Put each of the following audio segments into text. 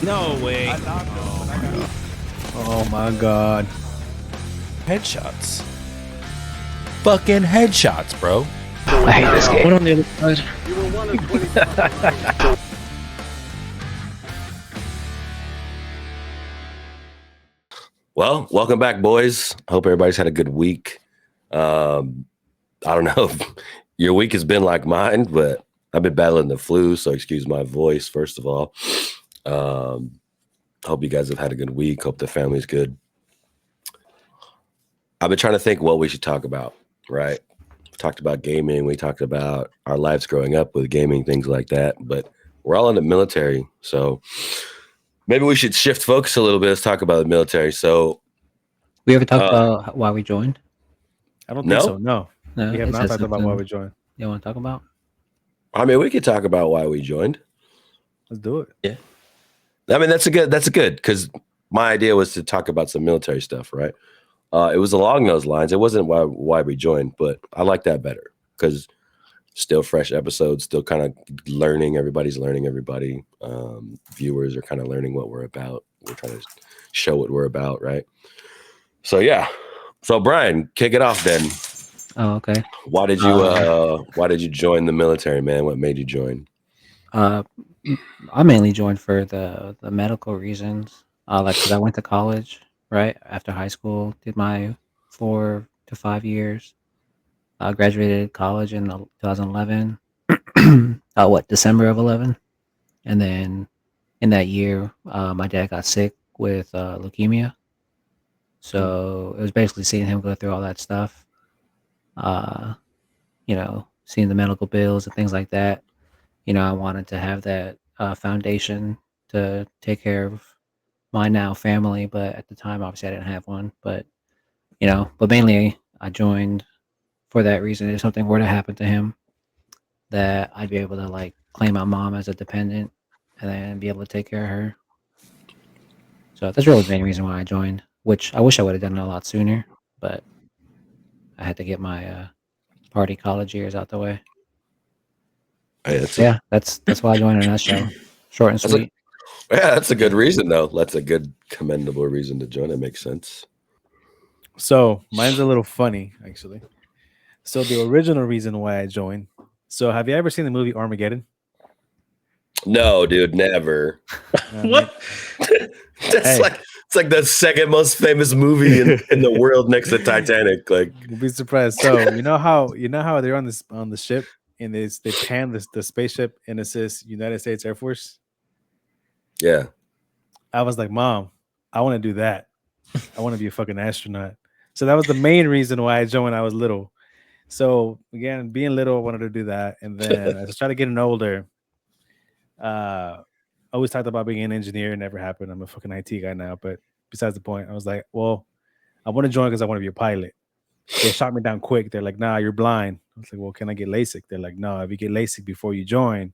No way. Oh my god. Headshots. Fucking headshots, bro. I hate this game. What on the other side? Well, welcome back, boys. Hope everybody's had a good week. I don't know if your week has been like mine, but I've been battling the flu, so excuse my voice, first of all. Hope you guys have had a good week. Hope the family's good. I've been trying to think what we should talk about, right? We talked about gaming. We talked about our lives growing up with gaming, things like that. But we're all in the military, so maybe we should shift focus a little bit. Let's talk about the military. So We ever talked about why we joined? I don't think No? so. No. No, We have it not says talked about why something we joined. you want to talk about? I mean, we could talk about why we joined. Let's do it. I mean, that's a good because my idea was to talk about some military stuff, right? It was along those lines. It wasn't why we joined, but I like that better because still fresh episodes, still kind of learning. Everybody's learning everybody. Viewers are kind of learning what we're about. We're trying to show what we're about, right? So yeah. So Brian, kick it off then. Oh, okay. Why did you join the military, man? What made you join? I mainly joined for the medical reasons. Like because I went to college right after high school, did my 4 to 5 years. I graduated college in 2011. December of 11, and then in that year, my dad got sick with leukemia. So it was basically seeing him go through all that stuff. Uh, seeing the medical bills and things like that. I wanted to have that foundation to take care of my now family, but at the time, obviously, I didn't have one. But mainly, I joined for that reason. If something were to happen to him, that I'd be able to like claim my mom as a dependent, and then be able to take care of her. So that's really the main reason why I joined. Which I wish I would have done it a lot sooner, but I had to get my party college years out the way. Hey, That's why I joined in a nutshell. Short and sweet. that's a good reason, though. That's a good, commendable reason to join. It makes sense. So mine's a little funny, actually. So the original reason why I joined. So have you ever seen the movie Armageddon? No, dude, never. What? It's like the second most famous movie in the world next to Titanic. Like, You'll be surprised. So you know how they're on the ship and they pan the spaceship and it says United States Air Force. yeah. I was like, Mom, I want to do that. I want to be a fucking astronaut. So that was the main reason why I joined when I was little. So again, being little, I wanted to do that. And then as I started getting older, I always talked about being an engineer. It never happened. I'm a fucking IT guy now. But besides the point, I was like, well, I want to join because I want to be a pilot. They shot me down quick. They're like, nah, you're blind. I was like, well, can I get LASIK? They're like, no, if you get LASIK before you join,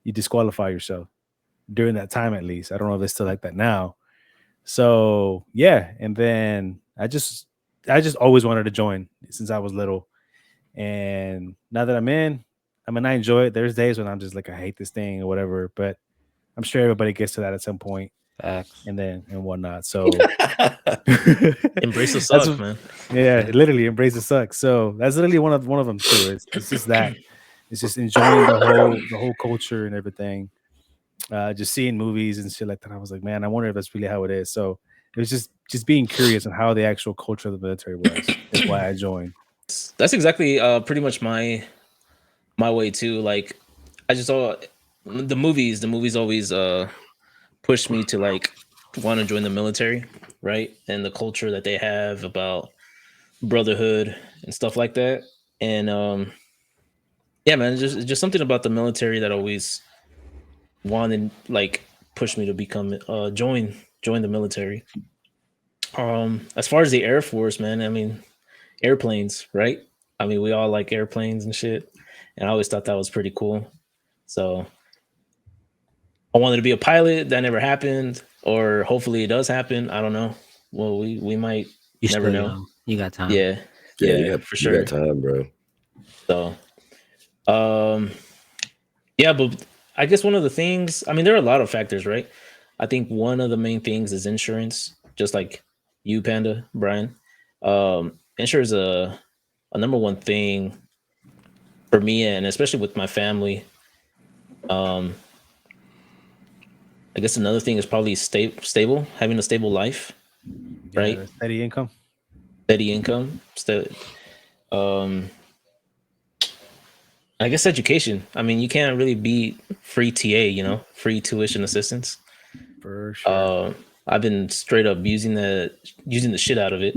you disqualify yourself. During that time, at least. I don't know if it's still like that now. So yeah, and then I just always wanted to join since I was little. And now that I'm in, I enjoy it. There's days when I'm just like, I hate this thing or whatever, but I'm sure everybody gets to that at some point. Facts. And whatnot. So Embrace the suck, man. Yeah, literally embrace the suck. So that's literally one of them too. It's just that. It's just enjoying the whole culture and everything. Just seeing movies and shit like that. I was like, man, I wonder if that's really how it is. So it was just being curious on how the actual culture of the military was. That's why I joined. That's exactly pretty much my way too. Like I just saw the movies. The movies always pushed me to like want to join the military, right? And the culture that they have about brotherhood and stuff like that. And yeah, man, it's just something about the military that always wanted like pushed me to become join the military. As far as the Air Force, man, I mean airplanes, right? I mean, we all like airplanes and shit. And I always thought that was pretty cool. So I wanted to be a pilot. That never happened. Or hopefully it does happen. I don't know. Well, we might You never still know. young. You got time. Yeah. For sure. You got time, bro. So yeah, but I guess one of the things, I mean, there are a lot of factors, right? I think one of the main things is insurance, just like you, Panda, Brian. Insurance is a number one thing for me, and especially with my family. Um, I guess another thing is probably stable, having a stable life, Yeah, right? the steady income. Steady income. Um, I guess education. I mean, you can't really beat free TA, free tuition assistance. For sure. I've been straight up using the shit out of it,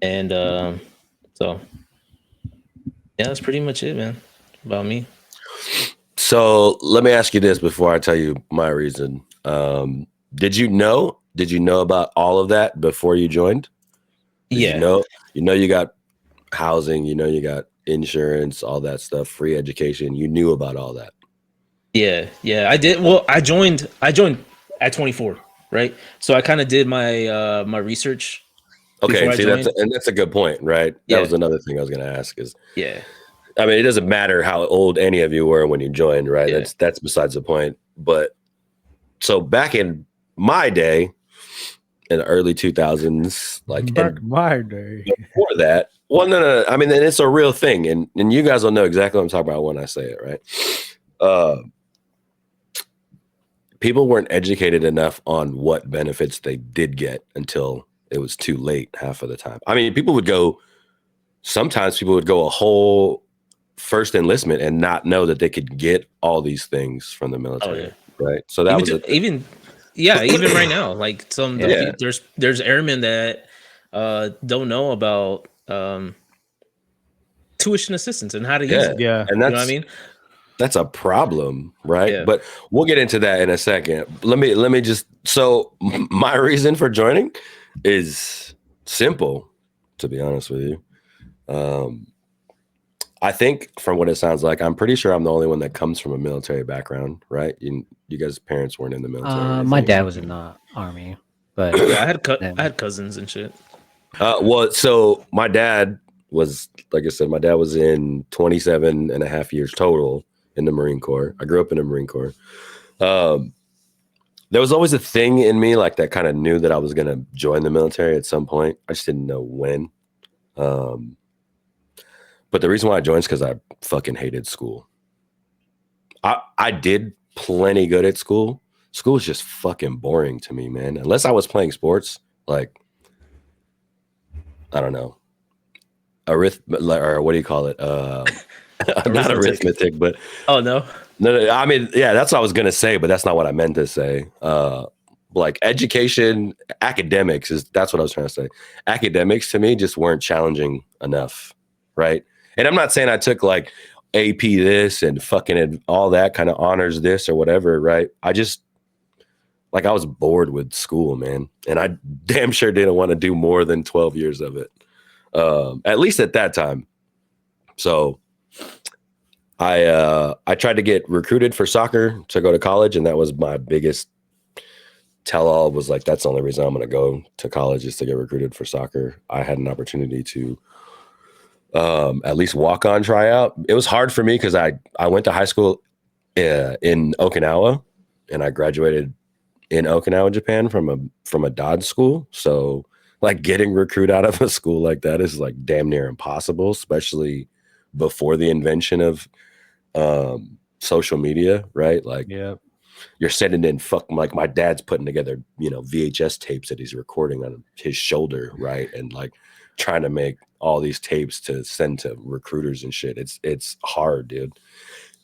and so yeah, that's pretty much it, man. About me. So let me ask you this before I tell you my reason. Did you know about all of that before you joined? Yeah. You got housing, you got insurance, all that stuff, free education. You knew about all that. Yeah, I did. Well, I joined at 24, right? So I kind of did my my research. Okay, before I see joined. that's a good point, right? That Yeah. was another thing I was going to ask is, Yeah. I mean, it doesn't matter how old any of you were when you joined, right? Yeah. That's besides the point. But so back in my day, in the early 2000s, like Back my day. before that, well, no. I mean, and it's a real thing, and you guys will know exactly what I'm talking about when I say it, right? People weren't educated enough on what benefits they did get until it was too late half of the time. I mean, sometimes people would go a whole first enlistment and not know that they could get all these things from the military, right? So that even right now, like there's airmen that don't know about tuition assistance and how to use it. Yeah. And you know what I mean? That's a problem, right? Yeah. But we'll get into that in a second. Let me just, so my reason for joining is simple, to be honest with you. I think from what it sounds like, I'm pretty sure I'm the only one that comes from a military background, right? You guys' parents weren't in the military. My dad was in the army, but Yeah, I had cousins and shit. Well, so my dad was, like I said, my dad was in 27 and a half years total in the Marine Corps. I grew up in the Marine Corps. There was always a thing in me like that kind of knew that I was going to join the military at some point. I just didn't know when. But the reason why I joined is because I fucking hated school. I did plenty good at school. School was just fucking boring to me, man. Unless I was playing sports, like, I don't know, or what do you call it? Not arithmetic, but no. I mean, yeah, that's what I was gonna say, but that's not what I meant to say. Like education, academics that's what I was trying to say. Academics to me just weren't challenging enough, right? And I'm not saying I took like AP this and fucking all that kind of honors this or whatever, right? I just, like, I was bored with school, man. And I damn sure didn't want to do more than 12 years of it, at least at that time. So I tried to get recruited for soccer to go to college, and that was my biggest tell-all, was like, that's the only reason I'm going to go to college is to get recruited for soccer. I had an opportunity to at least walk on tryout. It was hard for me because I went to high school in Okinawa, and I graduated in Okinawa, Japan from a Dodge school. So like getting recruited out of a school like that is like damn near impossible, especially before the invention of social media, right? Like, yeah, you're sending in like my dad's putting together, VHS tapes that he's recording on his shoulder, right? And like trying to make all these tapes to send to recruiters and shit. It's hard, dude.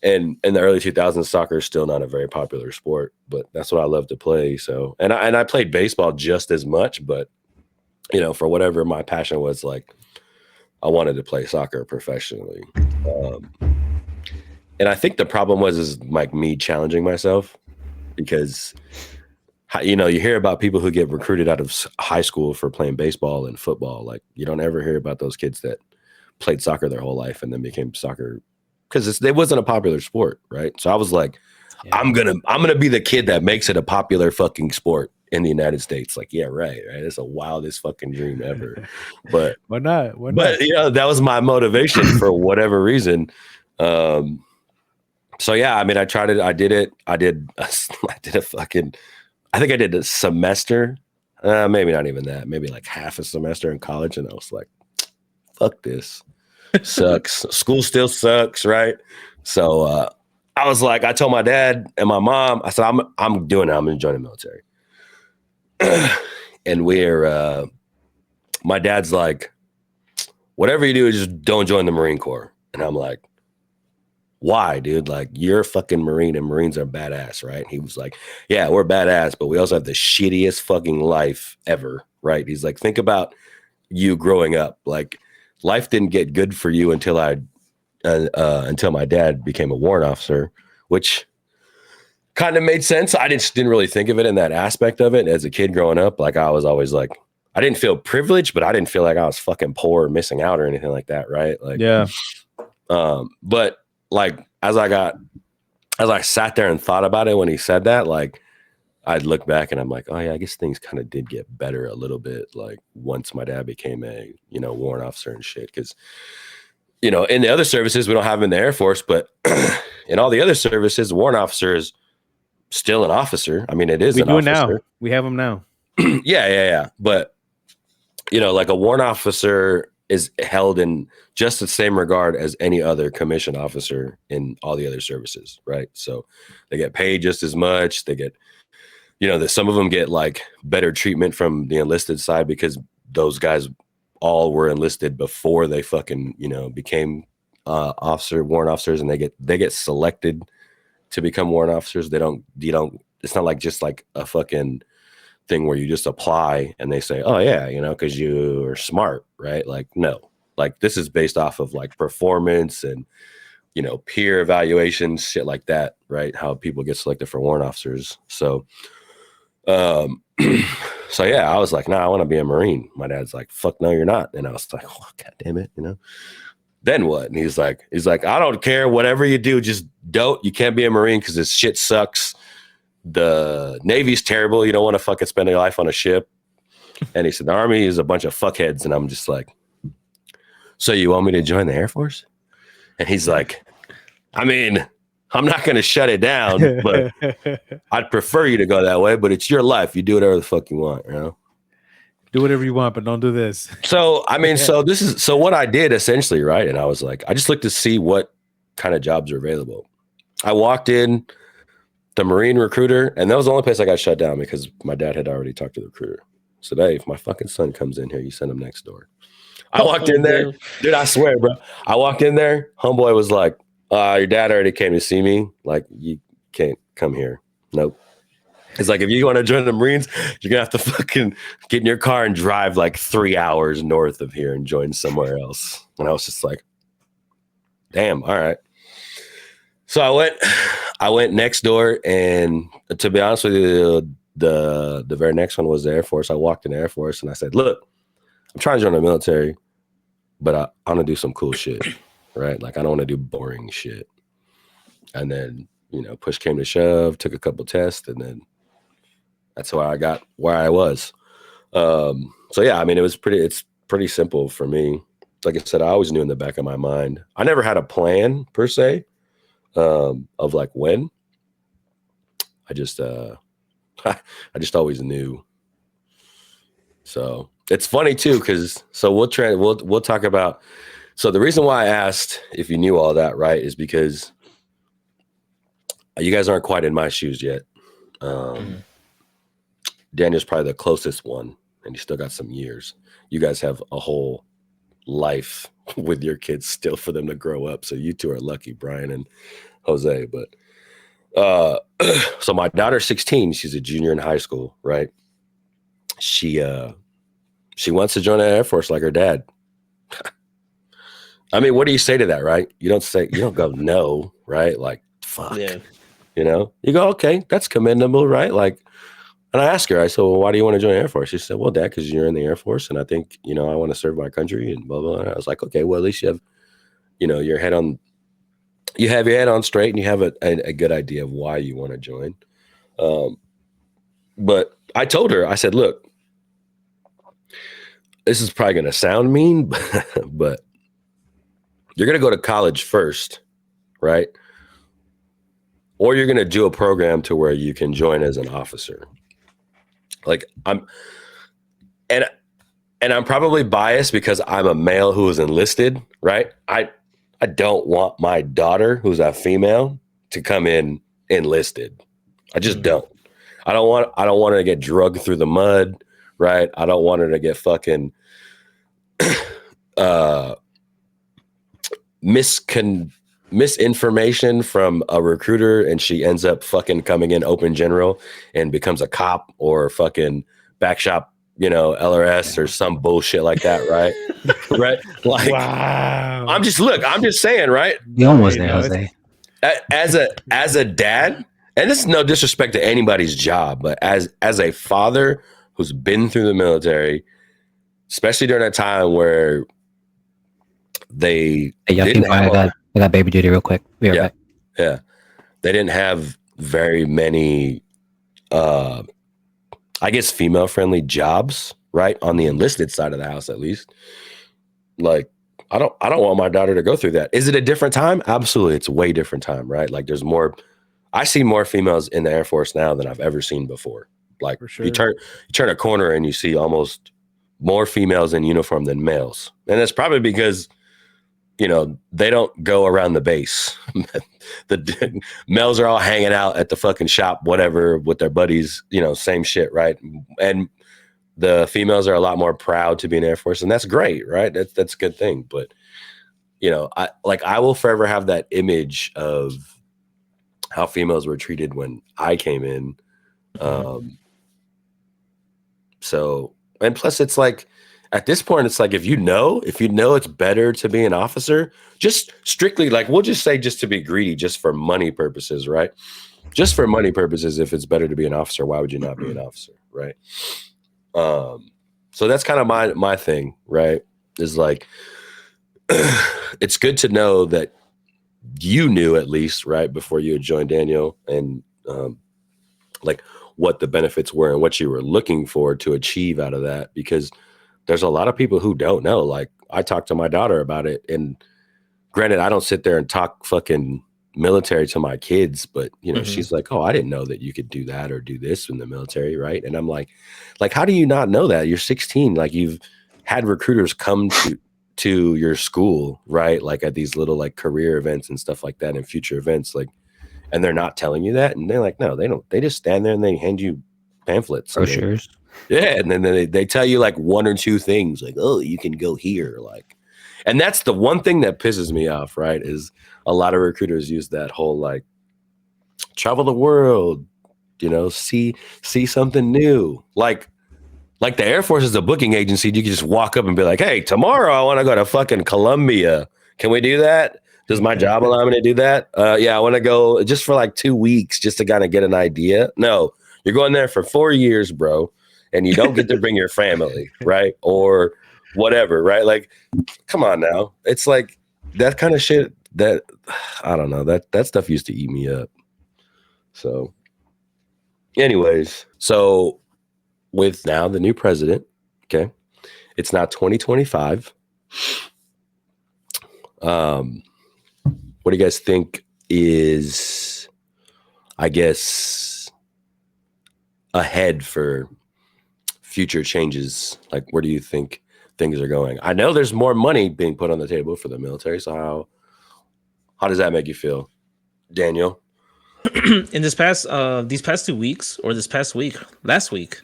And in the early 2000s, soccer is still not a very popular sport, but that's what I love to play. So, and I played baseball just as much, but for whatever my passion was, like, I wanted to play soccer professionally. And I think the problem is like me challenging myself, because you hear about people who get recruited out of high school for playing baseball and football. Like, you don't ever hear about those kids that played soccer their whole life and then became soccer, because it wasn't a popular sport, right? So I was like, yeah, I'm gonna be the kid that makes it a popular fucking sport in the United States. Like, yeah, right. It's the wildest fucking dream ever. But why not? But that was my motivation for whatever reason. So yeah, I mean, I tried it. I did it. I did a fucking I think I did a semester, maybe not even that, maybe like half a semester in college, and I was like, fuck this. Sucks. School still sucks, right? So I was like, I told my dad and my mom, I said, I'm doing it. I'm going to join the military. And my dad's like, whatever you do, just don't join the Marine Corps. And I'm like, why, dude? Like, you're a fucking Marine and Marines are badass, right? He was like, yeah, we're badass, but we also have the shittiest fucking life ever, right? He's like, think about you growing up. Like, life didn't get good for you until until my dad became a warrant officer, which kind of made sense. I didn't really think of it in that aspect of it as a kid growing up. Like, I was always like, I didn't feel privileged, but I didn't feel like I was fucking poor or missing out or anything like that, right? Like, Yeah. But like as I sat there and thought about it when he said that, like I'd look back and I'm like, oh yeah, I guess things kind of did get better a little bit. Like once my dad became a, warrant officer and shit. Cause in the other services, we don't have him in the Air Force, but in all the other services, the warrant officer is still an officer. I mean, it is We an do it officer. now. We have them now. Yeah. But like a warrant officer is held in just the same regard as any other commissioned officer in all the other services, right? So they get paid just as much. They get, some of them get like better treatment from the enlisted side because those guys all were enlisted before they fucking, became warrant officers, and they get selected to become warrant officers. It's not like just like a fucking thing where you just apply and they say, oh yeah, because you are smart, right? Like, no, like this is based off of like performance and, peer evaluations, shit like that, right? How people get selected for warrant officers. So, so yeah, I was like, nah, I want to be a Marine. My dad's like, fuck no, you're not. And I was like, oh, God damn it, Then what? And he's like, I don't care, whatever you do, just don't. You can't be a Marine because this shit sucks. The Navy's terrible. You don't want to fucking spend your life on a ship. And he said, the Army is a bunch of fuckheads. And I'm just like, so you want me to join the Air Force? And he's like, I mean, I'm not going to shut it down, but I'd prefer you to go that way, but it's your life. You do whatever the fuck you want, Do whatever you want, but don't do this. So, I mean, so what I did essentially, right? And I was like, I just looked to see what kind of jobs are available. I walked in the Marine recruiter, and that was the only place I got shut down because my dad had already talked to the recruiter. So, hey, if my fucking son comes in here, you send him next door. I walked in there, dude, I swear, bro. I walked in there, homeboy was like, your dad already came to see me. Like, you can't come here. Nope. It's like, if you want to join the Marines, you're going to have to fucking get in your car and drive like 3 hours north of here and join somewhere else. And I was just like, damn, all right. So I went next door, and to be honest with you, the very next one was the Air Force. I walked in the Air Force and I said, look, I'm trying to join the military, but I want to do some cool shit, right? Like, I don't want to do boring shit. And then, push came to shove, took a couple tests, and then that's why I got where I was. So yeah, I mean, it's pretty simple for me. Like I said, I always knew in the back of my mind. I never had a plan per se of like when. I just always knew. So it's funny too, because we'll talk about. So the reason why I asked if you knew all that, right, is because you guys aren't quite in my shoes yet. Daniel's probably the closest one, and you still got some years. You guys have a whole life with your kids still for them to grow up. So you two are lucky, Brian and Jose. But so my daughter's 16. She's a junior in high school, right? She wants to join the Air Force like her dad. I mean, what do you say to that, right? You don't go no, right? Like, fuck. Yeah. You go, okay, that's commendable, right? Like, and I asked her, I said, well, why do you want to join the Air Force? She said, well, Dad, because you're in the Air Force, and I think, I want to serve my country, and blah, blah. And I was like, okay, well, at least you have, your head on, straight, and you have a good idea of why you want to join. But I told her, I said, look, this is probably going to sound mean, but you're going to go to college first, right? Or you're going to do a program to where you can join as an officer. Like and I'm probably biased because I'm a male who is enlisted, right? I don't want my daughter, who's a female, to come in enlisted. I just don't. I don't want her to get drugged through the mud, right? I don't want her to get fucking misinformation from a recruiter and she ends up fucking coming in open general and becomes a cop or fucking back shop, LRS or some bullshit like that, right? Right? Like, wow. I'm just saying, right? You almost there, Jose. As a dad, and this is no disrespect to anybody's job, but as a father who's been through the military, especially during a time where they didn't have I got baby duty real quick. Be right back. Yeah. They didn't have very many I guess female friendly jobs, right? On the enlisted side of the house, at least. Like, I don't want my daughter to go through that. Is it a different time? Absolutely. It's a way different time, right? Like I see more females in the Air Force now than I've ever seen before. Like, For sure. you turn a corner and you see almost more females in uniform than males. And that's probably because, they don't go around the base. The males are all hanging out at the fucking shop, whatever, with their buddies, same shit, right? And the females are a lot more proud to be in the Air Force, and that's great, right? That's a good thing. But, I will forever have that image of how females were treated when I came in. So, and plus it's like, at this point, it's like, if you know it's better to be an officer, just strictly, like, we'll just say, just to be greedy, just for money purposes, right? Just for money purposes, if it's better to be an officer, why would you not be an officer, right? So that's kind of my thing, right? Is like, it's good to know that you knew, at least, right, before you had joined Daniel, and like what the benefits were and what you were looking for to achieve out of that, because there's a lot of people who don't know. Like, I talked to my daughter about it, and granted, I don't sit there and talk fucking military to my kids, but she's like, oh, I didn't know that you could do that or do this in the military, right? And I'm like, how do you not know that? You're 16, like, you've had recruiters come to your school, right? Like, at these little, like, career events and stuff like that, and future events, like, and they're not telling you that, and they're like, no, they don't. They just stand there and they hand you pamphlets, brochures. Yeah, and then they tell you like one or two things, like, oh, you can go here, like, and that's the one thing that pisses me off, right? Is a lot of recruiters use that whole, like, travel the world, see something new, like the Air Force is a booking agency. You can just walk up and be like, hey, tomorrow I want to go to fucking Colombia. Can we do that? Does my job allow me to do that? Yeah, I want to go just for like 2 weeks just to kind of get an idea. No, you're going there for 4 years, bro. And you don't get to bring your family, right? Or whatever, right? Like, come on now. It's like that kind of shit that, I don't know, that stuff used to eat me up. So anyways, so with now the new president, okay, it's now 2025. What do you guys think is, I guess, ahead for future changes? Like, where do you think things are going? I know there's more money being put on the table for the military. So how does that make you feel, Daniel? In these past 2 weeks, or this past week, last week.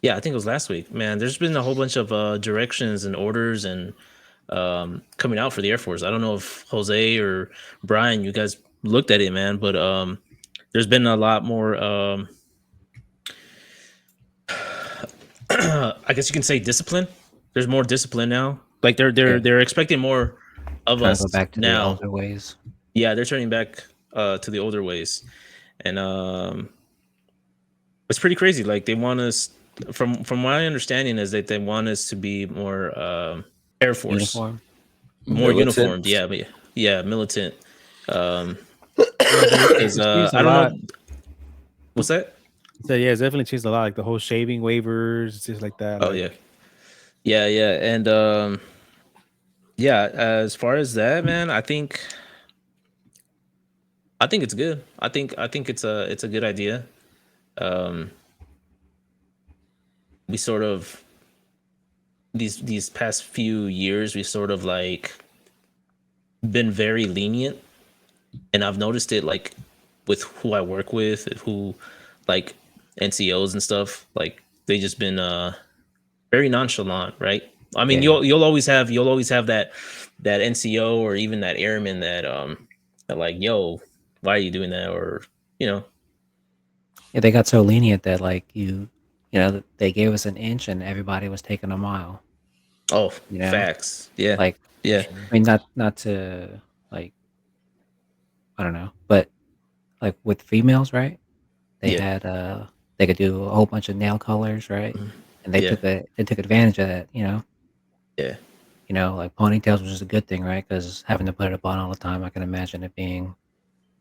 Yeah, I think it was last week. Man, there's been a whole bunch of directions and orders and coming out for the Air Force. I don't know if Jose or Brian, you guys looked at it, man, but there's been a lot more I guess you can say discipline. There's more discipline now. Like they're expecting more of us go back to now. the older ways. Yeah, they're turning back to the older ways, and it's pretty crazy. Like, they want us, from my understanding, is that they want us to be more Air Force, more uniformed. Yeah, but yeah, militant. I don't know. What's that? So yeah, it's definitely changed a lot. Like the whole shaving waivers, just like that. Oh, yeah, and yeah. As far as that, man, I think it's good. I think it's a good idea. we sort of these past few years we sort of like been very lenient, and I've noticed it like with who I work with, who like NCOs and stuff. Like they just been very nonchalant, right? I mean, Yeah. you'll always have that NCO or even that airman that like, yo, why are you doing that? Or you know, Yeah, they got so lenient that like they gave us an inch and everybody was taking a mile. oh, You know, facts, yeah, like yeah, I mean, not to like I don't know, but like with females, right? They yeah, had they could do a whole bunch of nail colors, right? mhm, And yeah, they took advantage of that. yeah, Like ponytails was just a good thing, right? Because having to put it up on all the time, I can imagine it being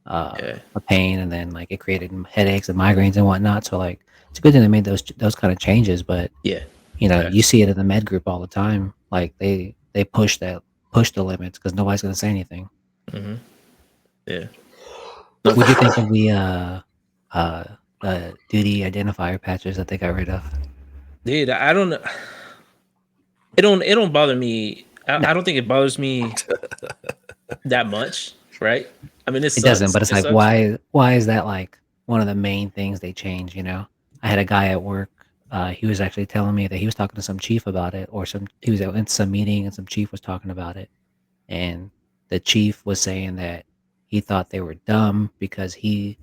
yeah, a pain, and then like it created headaches and migraines and whatnot. So like it's a good thing they made those kind of changes. But yeah, you facts, see it in the med group all the time. Like they push the limits because nobody's gonna say anything. hmm, yeah. No, for What'd you think sure. of uh the duty identifier patches that they got rid of? Dude, I don't know. It don't bother me. No, I don't think it bothers me that much, right? I mean, it it doesn't. sucks. But it's It like sucks. why is that like one of the main things they change? I had a guy at work. He was actually telling me that he was talking to some chief about it, or he was in some meeting and some chief was talking about it, and the chief was saying that he thought they were dumb because he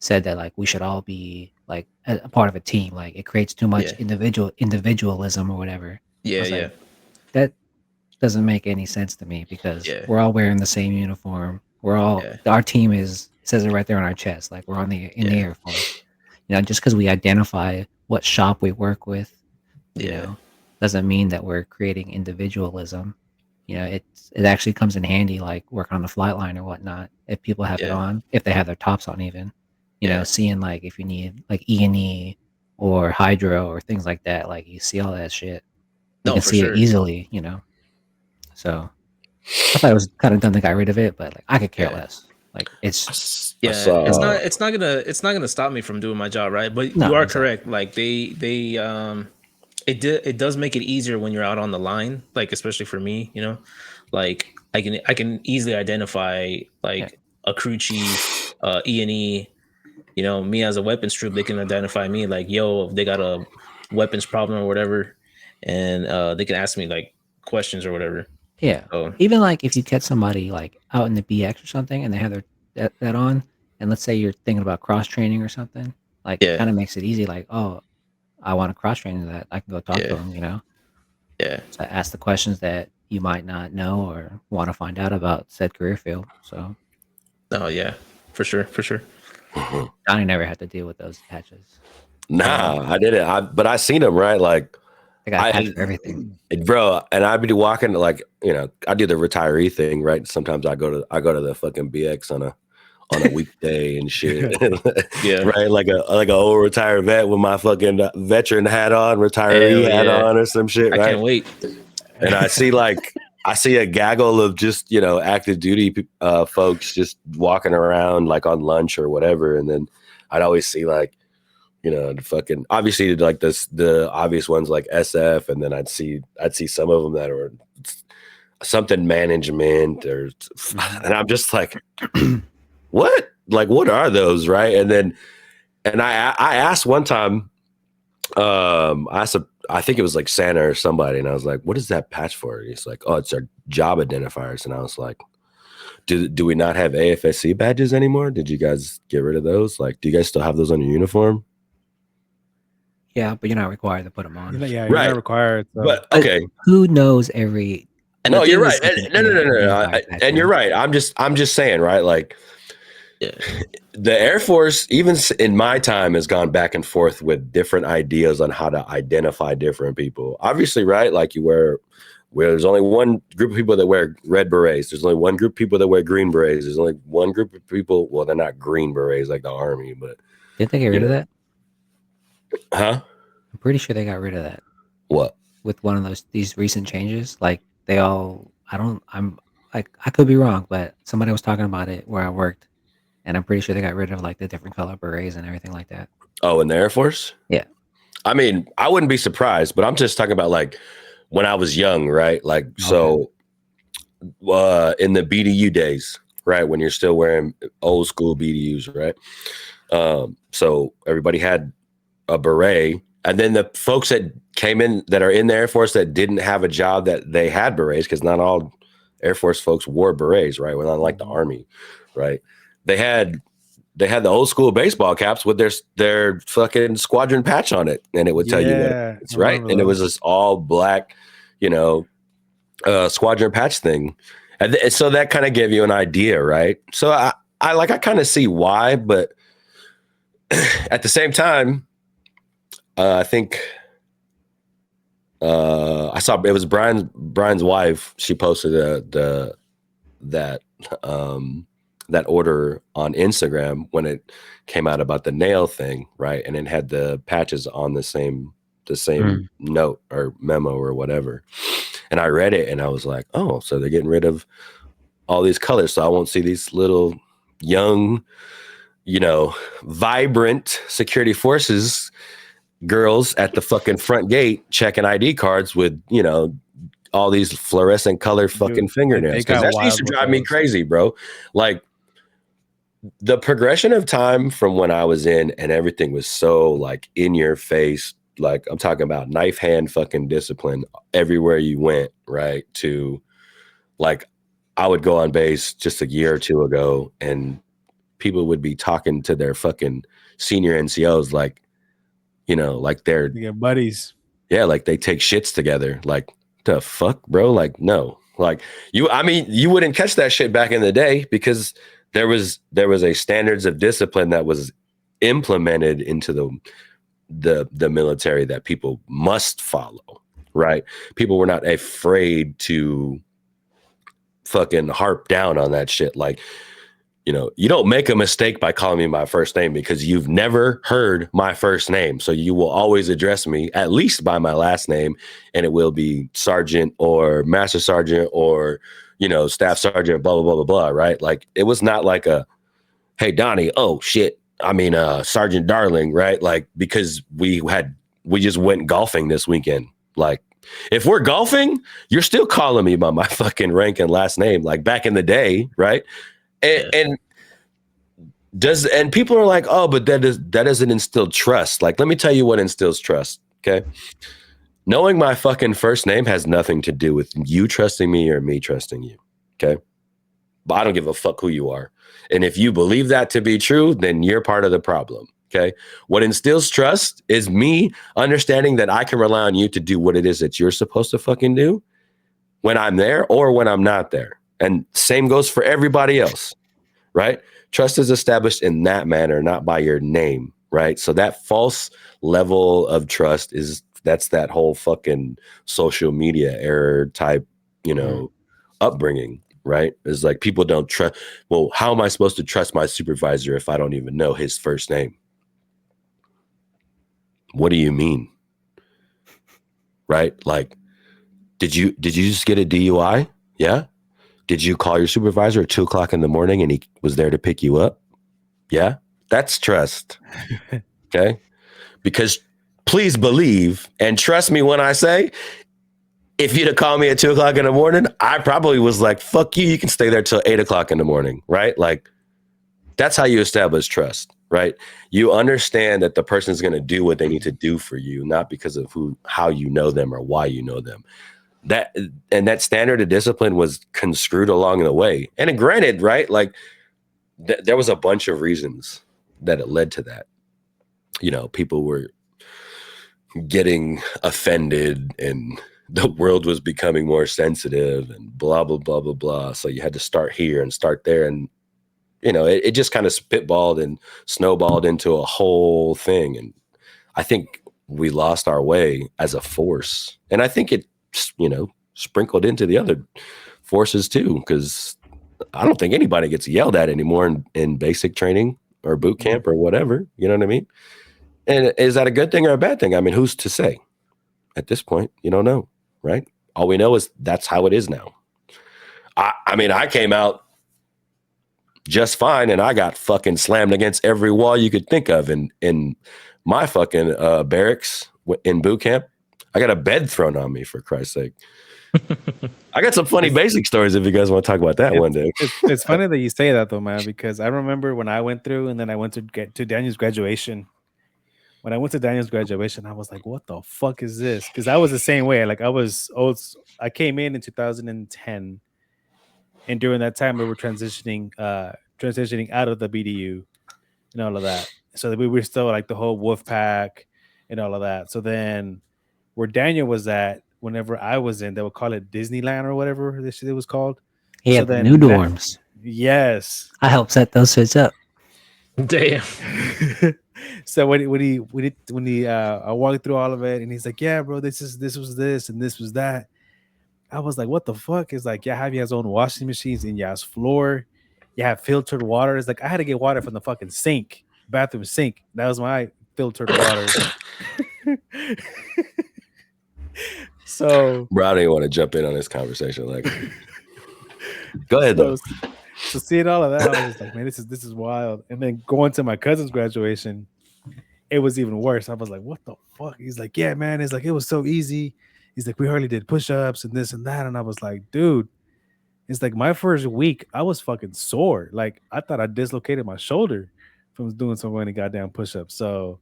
said that like we should all be like a part of a team. Like it creates too much Yeah, individualism or whatever. I yeah, was yeah, like, that doesn't make any sense to me because yeah, we're all wearing the same uniform. yeah, Our team says it right there on our chest. Like we're in the yeah, Air Force. Just because we identify what shop we work with, you yeah, know, doesn't mean that we're creating individualism. It actually comes in handy, like working on the flight line or whatnot. If people have it yeah, on, if they have their tops on, even, yeah. seeing like if you need like E&E or hydro or things like that, like you see all that shit, you No, can for see it sure. easily. So I thought it was kind of dumb they got rid of it, but like I could care Yeah, less. Like it's I yeah. saw. It's not gonna stop me from doing my job, right? But you no, are exactly. correct. Like it does make it easier when you're out on the line, like especially for me, like I can easily identify Yeah, like a crew chief, E&E. Me as a weapons troop, they can identify me like, yo, if they got a weapons problem or whatever, and they can ask me like questions or whatever. yeah. So Even like if you catch somebody like out in the BX or something, and they have that on, and let's say you're thinking about cross training or something, like it yeah, kind of makes it easy. Like, oh, I want to cross train that. I can go talk to yeah, them. yeah. So ask the questions that you might not know or want to find out about said career field. So Oh yeah, for sure, for sure. Donnie never had to deal with those patches. Nah, I didn't. But I seen them, right? Like They got a patch for everything. bro, and I'd be walking like I do the retiree thing, right? Sometimes I go to the fucking BX on a weekday and shit, Yeah. right? Like a old retired vet with my fucking veteran hat on, retiree Hell hat yeah. on, or some shit, I right? can't wait. And I see a gaggle of just active duty folks just walking around like on lunch or whatever, and then I'd always see like the fucking obviously like the obvious ones like SF, and then I'd see some of them that are something management or and I'm just like what, like what are those, right? And then I asked one time, I think it was like Santa or somebody, and I was like, what is that patch for? And he's like, oh, it's our job identifiers. And I was like, do we not have AFSC badges anymore? Did you guys get rid of those? Like, do you guys still have those on your uniform? Yeah, but you're not required to put them on. You're Right. not required. So. But okay, Who knows every? And no, the you're thing right. is, like No, identifier patch, and you're right. I'm just saying, right? Like yeah, the Air Force, even in my time, has gone back and forth with different ideas on how to identify different people. Obviously, right? Like where there's only one group of people that wear red berets. There's only one group of people that wear green berets. There's only one group of people. Well, they're not green berets like the Army, but didn't they get rid of that? Huh? I'm pretty sure they got rid of that What? with one of these recent changes. Like they all, I'm like I could be wrong, but somebody was talking about it where I worked, and I'm pretty sure they got rid of like the different color berets and everything like that. Oh, in the Air Force? Yeah. I mean, I wouldn't be surprised, but I'm just talking about like when I was young, right? Like, so in the BDU days, right? When you're still wearing old school BDUs, right? So everybody had a beret. And then the folks that came in that are in the Air Force that didn't have a job that they had berets, because not all Air Force folks wore berets, right? Well, unlike the Army, right? They had the old school baseball caps with their fucking squadron patch on it, and it would tell you what it's, right. And it was this all black, squadron patch thing, and so that kind of gave you an idea, right? So I kind of see why, but at the same time, I think I saw it was Brian's wife. She posted that order on Instagram when it came out about the nail thing, right? And it had the patches on the same note or memo or whatever. And I read it and I was like, oh, so they're getting rid of all these colors, so I won't see these little young, vibrant security forces girls at the fucking front gate checking ID cards with, all these fluorescent color fucking fingernails. Because that used to drive me crazy, bro. Like the progression of time from when I was in and everything was so like in your face. Like I'm talking about knife hand fucking discipline everywhere you went, right? To like I would go on base just a year or two ago and people would be talking to their fucking senior NCOs like, like they're buddies. Yeah, like they take shits together. Like the fuck, bro? Like no. Like you wouldn't catch that shit back in the day because there was a standards of discipline that was implemented into the military that people must follow, right? People were not afraid to fucking harp down on that shit. Like, you don't make a mistake by calling me my first name because you've never heard my first name. So you will always address me at least by my last name, and it will be sergeant or master sergeant or, staff sergeant, blah, blah, blah, blah, blah, right? Like it was not like a, hey, Donnie, oh shit. I mean, Sergeant Darling, right? Like, because we just went golfing this weekend. Like, if we're golfing, you're still calling me by my fucking rank and last name, like back in the day, right? And people are like, oh, but that doesn't instill trust. Like, let me tell you what instills trust. Okay. Knowing my fucking first name has nothing to do with you trusting me or me trusting you. Okay. But I don't give a fuck who you are. And if you believe that to be true, then you're part of the problem. Okay. What instills trust is me understanding that I can rely on you to do what it is that you're supposed to fucking do when I'm there or when I'm not there. And same goes for everybody else, right? Trust is established in that manner, not by your name, right? So that false level of trust that's that whole fucking social media error type, upbringing, right? It's like people don't trust. Well, how am I supposed to trust my supervisor if I don't even know his first name? What do you mean? Right? Like, did you just get a DUI? Yeah. Did you call your supervisor at 2:00 in the morning and he was there to pick you up? Yeah, that's trust. Okay. Because please believe and trust me when I say, if you'd have called me at 2:00 in the morning, I probably was like, fuck you. You can stay there till 8:00 in the morning. Right. Like that's how you establish trust, right? You understand that the person's going to do what they need to do for you, not because of how you know them or why you know them. That standard of discipline was construed along the way. And granted, right, like there was a bunch of reasons that it led to that. People were getting offended and the world was becoming more sensitive and blah, blah, blah, blah, blah. So you had to start here and start there. And, it just kind of spitballed and snowballed into a whole thing. And I think we lost our way as a force. And I think it, sprinkled into the other forces too, because I don't think anybody gets yelled at anymore in basic training or boot camp or whatever. You know what I mean? And is that a good thing or a bad thing? I mean, who's to say? At this point, you don't know, right? All we know is that's how it is now. I mean, I came out just fine and I got fucking slammed against every wall you could think of in my fucking barracks in boot camp. I got a bed thrown on me, for Christ's sake. I got some funny basic stories if you guys want to talk about that one day. It's funny that you say that though, man, because I remember when I went through and then I went to get to Daniel's graduation. When I went to Daniel's graduation, I was like, what the fuck is this? Because I was the same way. Like I came in 2010, and during that time we were transitioning out of the BDU and all of that. So we were still like the whole wolf pack and all of that. So then where Daniel was at, whenever I was in, they would call it Disneyland or whatever this shit was called. He So had the then new dorms. Yes. I helped set those shits up. Damn. So when he I walked through all of it and he's like, yeah, bro, this was this and this was that. I was like, what the fuck? It's like, yeah, have you his own washing machines in y'all's floor. You have filtered water. It's like I had to get water from the fucking bathroom sink. That was my filtered water. So Bro, I don't even want to jump in on this conversation. Like, go ahead though. So seeing all of that, I was just like, man, this is wild. And then going to my cousin's graduation, it was even worse. I was like, what the fuck? He's like, yeah, man. It's like it was so easy. He's like, we hardly did push-ups and this and that. And I was like, dude, it's like my first week, I was fucking sore. Like I thought I dislocated my shoulder from doing so many goddamn push-ups. So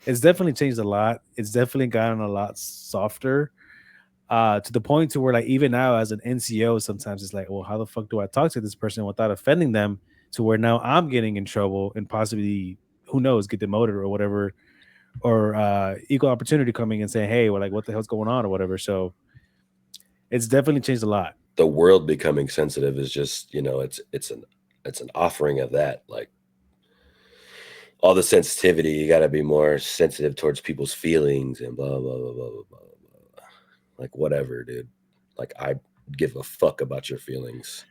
it's definitely changed a lot. It's definitely gotten a lot softer. To the point to where like even now as an NCO, sometimes it's like, well, how the fuck do I talk to this person without offending them? To where now I'm getting in trouble and possibly, who knows, get demoted or whatever, or equal opportunity coming and saying, hey, well, like what the hell's going on or whatever. So it's definitely changed a lot. The world becoming sensitive is just, it's an offering of that. Like all the sensitivity, you got to be more sensitive towards people's feelings and blah, blah, blah, blah, blah, blah. Like whatever, dude. Like I give a fuck about your feelings.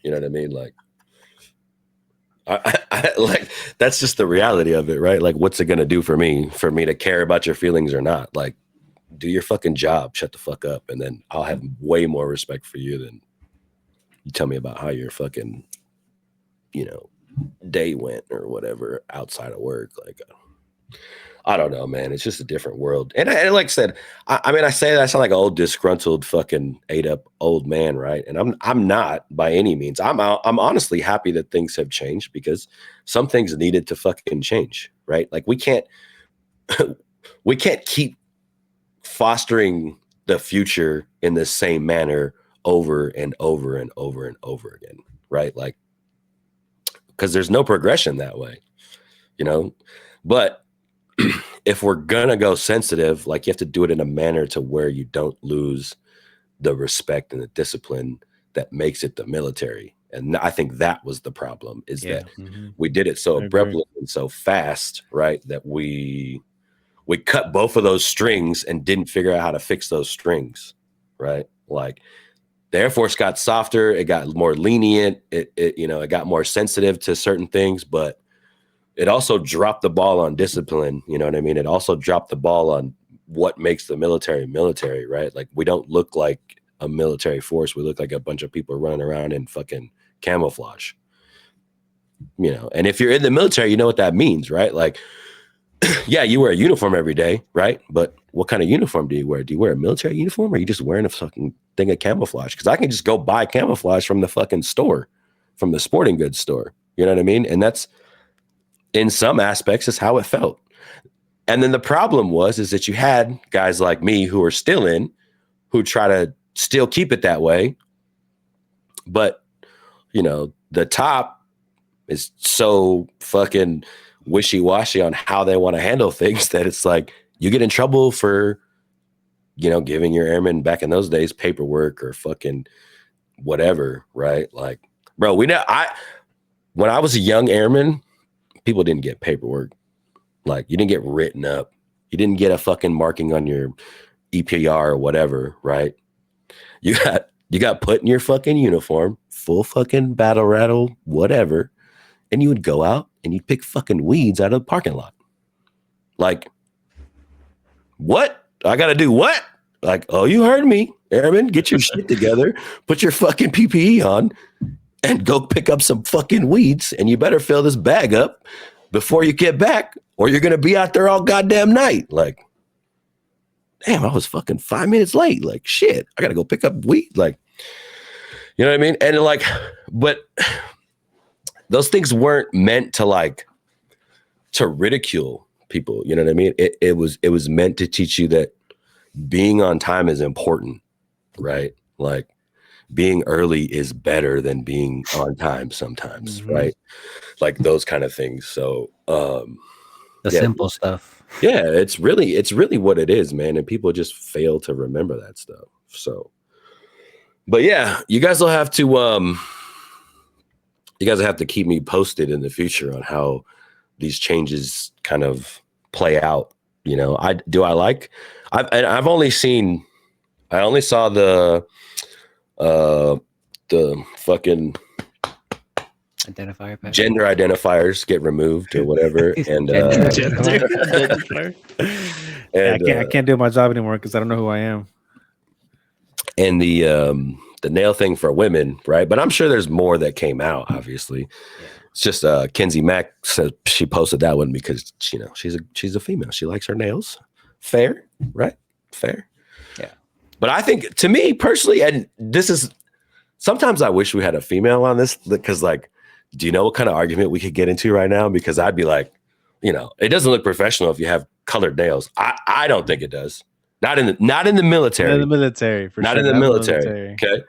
You know what I mean? Like, I like that's just the reality of it, right? Like, what's it gonna do for me to care about your feelings or not? Like, do your fucking job, shut the fuck up, and then I'll have way more respect for you than you tell me about how your fucking, day went or whatever outside of work. Like, I don't know, man. It's just a different world. And like I said, I mean, I say that I sound like an old disgruntled fucking ate up old man, right? And I'm not by any means. I'm honestly happy that things have changed because some things needed to fucking change, right? Like we can't keep fostering the future in the same manner over and over and over and over again, right? Like, because there's no progression that way, but if we're gonna go sensitive, like you have to do it in a manner to where you don't lose the respect and the discipline that makes it the military. And I think that was the problem, is that we did it so abruptly and so fast, right? That we cut both of those strings and didn't figure out how to fix those strings, right? Like the Air Force got softer, it got more lenient, it got more sensitive to certain things, but it also dropped the ball on discipline. You know what I mean? It also dropped the ball on what makes the military, right? Like we don't look like a military force. We look like a bunch of people running around in fucking camouflage, and if you're in the military, you know what that means, right? Like, yeah, you wear a uniform every day, right? But what kind of uniform do you wear? Do you wear a military uniform or are you just wearing a fucking thing of camouflage? Because I can just go buy camouflage from the fucking store, from the sporting goods store. You know what I mean? And that's, in some aspects, is how it felt. And then the problem is that you had guys like me who are still in, who try to still keep it that way. But, the top is so fucking wishy-washy on how they want to handle things that it's like you get in trouble for, giving your airmen back in those days paperwork or fucking whatever, right? Like, bro, when I was a young airman, people didn't get paperwork. Like you didn't get written up. You didn't get a fucking marking on your EPR or whatever, right? You got put in your fucking uniform, full fucking battle rattle, whatever. And you would go out and you'd pick fucking weeds out of the parking lot. Like, what? I got to do what? Like, oh, you heard me. Airman, get your shit together. Put your fucking PPE on. And go pick up some fucking weeds, and you better fill this bag up before you get back, or you're gonna be out there all goddamn night. Like, damn, I was fucking 5 minutes late. Like, shit, I gotta go pick up weed. Like, you know what I mean? And like, but those things weren't meant to like to ridicule people. You know what I mean? It was meant to teach you that being on time is important, right? Like being early is better than being on time sometimes, right? Like those kind of things. So The simple stuff. Yeah, it's really what it is, man. And people just fail to remember that stuff. So, but yeah, you guys will have to keep me posted in the future on how these changes kind of play out. You know, I only saw the fucking Identifier pattern. gender identifiers get removed or whatever, and Identifier. and I can't do my job anymore because I don't know who I am. and the nail thing for women, right? But I'm sure there's more that came out. Obviously, it's just Kenzie Mack said she posted that one because you know she's a female. She likes her nails. Fair, right? Fair. Yeah. But I think, to me personally, and this is sometimes I wish we had a female on this because, like, do you know what kind of argument we could get into right now? Because I'd be like, you know, it doesn't look professional if you have colored nails. I don't think it does. Not in the military. Not in the military, for Not sure. in the military. Okay.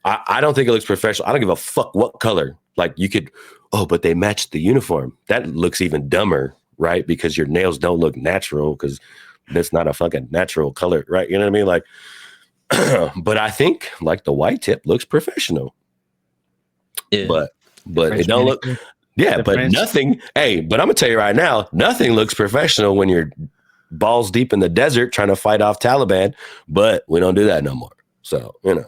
I don't think it looks professional. I don't give a fuck what color. Like you could, but they matched the uniform. That looks even dumber, right? Because your nails don't look natural because that's not a fucking natural color, right? You know what I mean? Like, but I think like the white tip looks professional. Yeah. But it don't look. Yeah, but French. nothing. Hey, but I'm gonna tell you right now, nothing looks professional when you're balls deep in the desert trying to fight off Taliban. But we don't do that no more. So you know.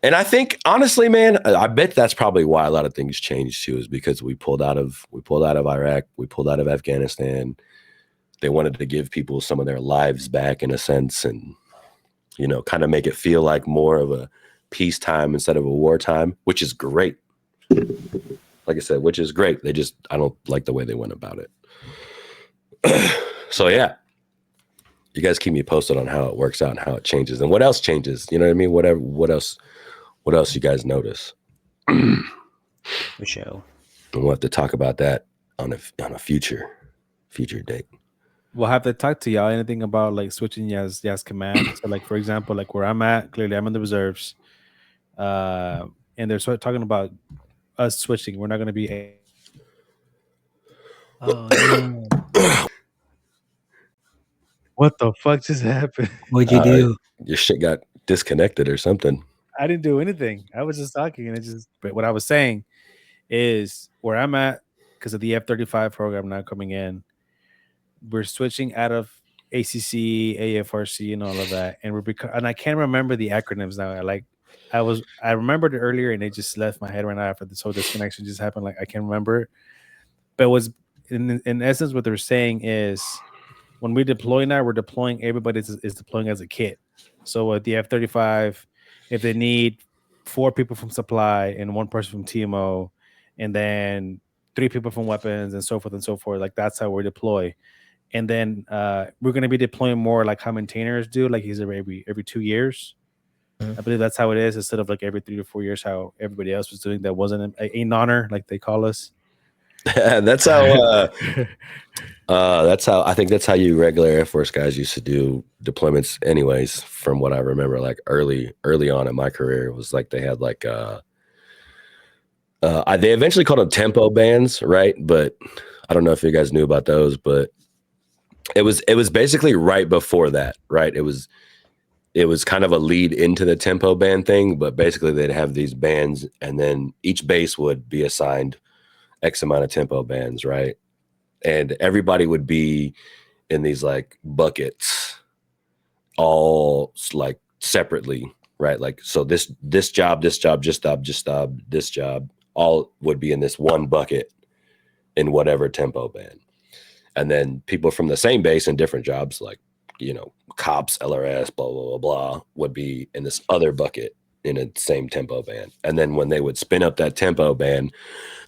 And I think honestly, man, I bet that's probably why a lot of things changed too, is because we pulled out of Iraq, we pulled out of Afghanistan. They wanted to give people some of their lives back in a sense, and you know, kind of make it feel like more of a peacetime instead of a wartime, which is great. Like I said, which is great. I don't like the way they went about it. So yeah, you guys keep me posted on how it works out and how it changes and what else changes. You know what I mean? What else you guys notice? For sure. And we'll have to talk about that on a future date. We'll have to talk to y'all. Anything about like switching y'all's command? So like, for example, like where I'm at, clearly I'm in the reserves. And they're sort of talking about us switching. We're not going to be What the fuck just happened? What'd you do? Your shit got disconnected or something. I didn't do anything. I was just talking, and but what I was saying is where I'm at, because of the F-35 program now coming in, we're switching out of ACC, AFRC, and all of that, and and I can't remember the acronyms now. I remembered it earlier, and it just left my head right now after this whole disconnection just happened. Like I can't remember it, but was in essence what they're saying is when we deploy now, we're deploying everybody is deploying as a kit. So at the F-35, if they need 4 people from supply and 1 person from TMO, and then 3 people from weapons and so forth, like that's how we deploy. And then we're going to be deploying more like how maintainers do, like he's every 2 years. I believe that's how it is, instead of like every 3 to 4 years, how everybody else was doing that wasn't a non-er, like they call us. That's how I think that's how you regular Air Force guys used to do deployments anyways, from what I remember. Like early on in my career, it was like they had like they eventually called them tempo bands, right? But I don't know if you guys knew about those, but it was basically right before that, right? It was kind of a lead into the tempo band thing, but basically they'd have these bands, and then each base would be assigned X amount of tempo bands, right? And everybody would be in these like buckets, all like separately, right? Like, so this job, this job, all would be in this one bucket in whatever tempo band. And then people from the same base in different jobs, like, you know, cops, LRS, blah, blah, blah, blah, would be in this other bucket in a same tempo band. And then when they would spin up that tempo band,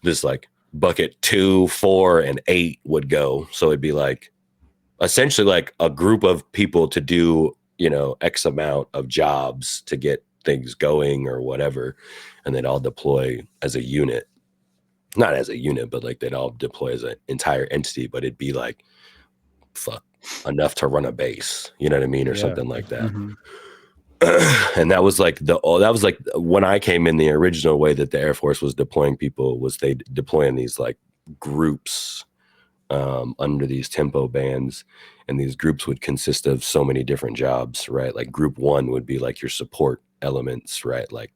this like bucket 2, 4, and 8 would go. So it'd be like essentially like a group of people to do, you know, X amount of jobs to get things going or whatever. And they'd all deploy as a unit, not as a unit, but like they'd all deploy as an entire entity, but it'd be like, fuck, enough to run a base, you know what I mean? Or something like that. And that was like when I came in, the original way that the Air Force was deploying people was they deploying these like groups under these tempo bands, and these groups would consist of so many different jobs, right? Like group 1 would be like your support elements, right? Like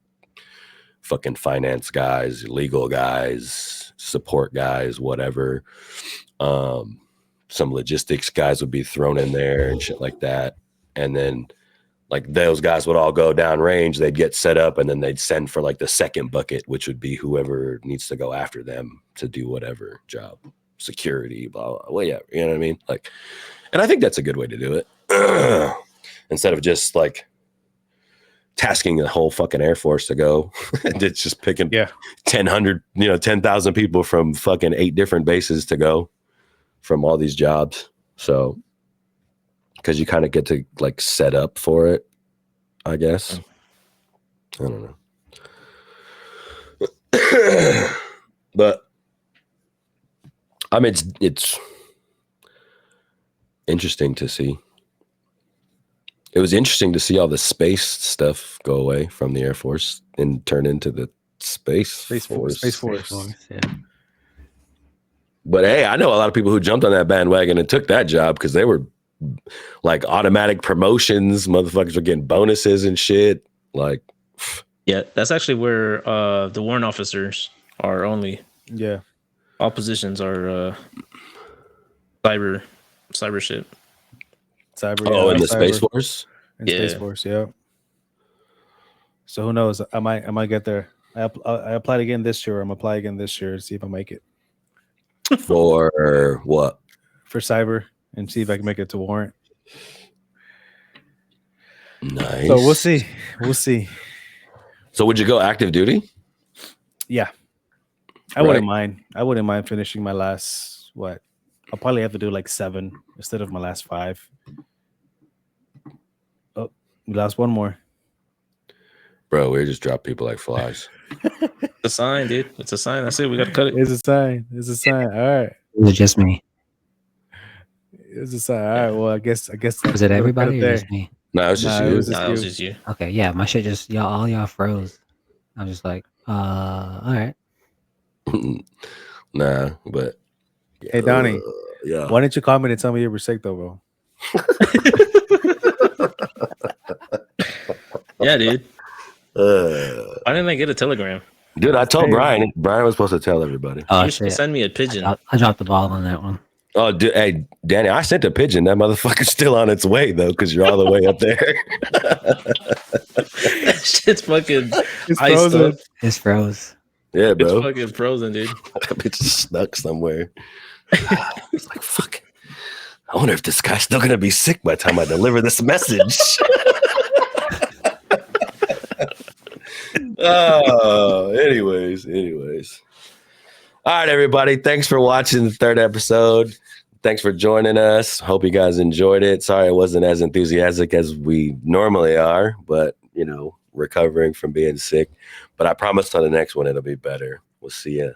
fucking finance guys, legal guys, support guys, whatever. Some logistics guys would be thrown in there and shit like that. And then like those guys would all go down range, they'd get set up, and then they'd send for like the second bucket, which would be whoever needs to go after them to do whatever job, security, blah, blah. Well, yeah, you know what I mean? Like, and I think that's a good way to do it. Instead of just like tasking the whole fucking Air Force to go, and it's just picking 10,000 people from fucking 8 different bases to go from all these jobs. So, because you kind of get to like set up for it, I guess. I don't know. But I mean, it's interesting to see. It was interesting to see all the space stuff go away from the Air Force and turn into the Space Force. Yeah. But hey, I know a lot of people who jumped on that bandwagon and took that job because they were like automatic promotions. Motherfuckers were getting bonuses and shit. Like, yeah, that's actually where the warrant officers are only. Yeah. All positions are cyber shit. Cyber. In the cyber, Space Force? Space Force, yeah. So who knows? I might get there. I applied again this year. I'm applying again this year to see if I make it. For what? For cyber, and see if I can make it to warrant. Nice. So we'll see. We'll see. So would you go active duty? Yeah. I wouldn't mind. I wouldn't mind finishing my last what? I'll probably have to do like 7 instead of my last 5. Oh, we lost one more. Bro, we just drop people like flies. It's a sign, dude. It's a sign. That's it. We got to cut it. It's a sign. It's a sign. All right. Was it just me? It's a sign. All right. Well, I guess. Was it everybody or just me? No, it's just Nah, you. it was Nah, it was just you. Okay, yeah, my shit just all y'all froze. I was just like, all right. Nah, but Hey, Donnie. yeah. Why didn't you call me to tell me you were sick, though, bro? Yeah, dude. Why didn't I get a telegram? Dude, I told Brian. Brian was supposed to tell everybody. Oh You should shit! send me a pigeon. I dropped the ball on that one. Oh, dude, hey, Danny, I sent a pigeon. That motherfucker's still on its way, though, because you're all the way up there. Shit's fucking It's iced frozen. up. It's froze. Yeah, It's bro. fucking frozen, dude. That bitch is stuck somewhere. It's like, fuck. I wonder if this guy's still going to be sick by the time I deliver this message. Oh, anyways. All right, everybody. Thanks for watching the 3rd episode. Thanks for joining us. Hope you guys enjoyed it. Sorry it wasn't as enthusiastic as we normally are, but, you know, recovering from being sick. But I promise on the next one, it'll be better. We'll see you